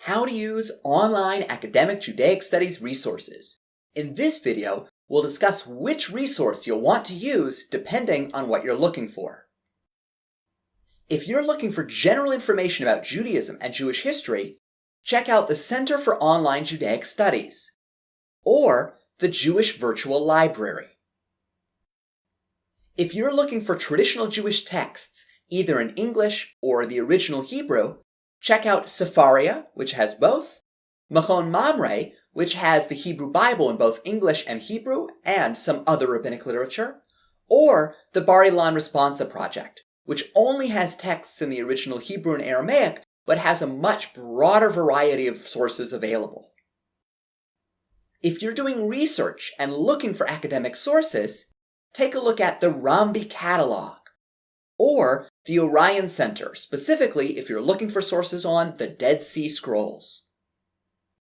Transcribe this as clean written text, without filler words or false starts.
How to use online academic Judaic studies resources. In this video, we'll discuss which resource you'll want to use depending on what you're looking for. If you're looking for general information about Judaism and Jewish history, check out the Center for Online Judaic Studies, or the Jewish Virtual Library. If you're looking for traditional Jewish texts, either in English or the original Hebrew, check out Sefaria, which has both, Machon Mamre, which has the Hebrew Bible in both English and Hebrew and some other rabbinic literature, or the Bar Ilan Responsa project, which only has texts in the original Hebrew and Aramaic, but has a much broader variety of sources available. If you're doing research and looking for academic sources, take a look at the Rambi catalog, or the Orion Center, specifically if you're looking for sources on the Dead Sea Scrolls.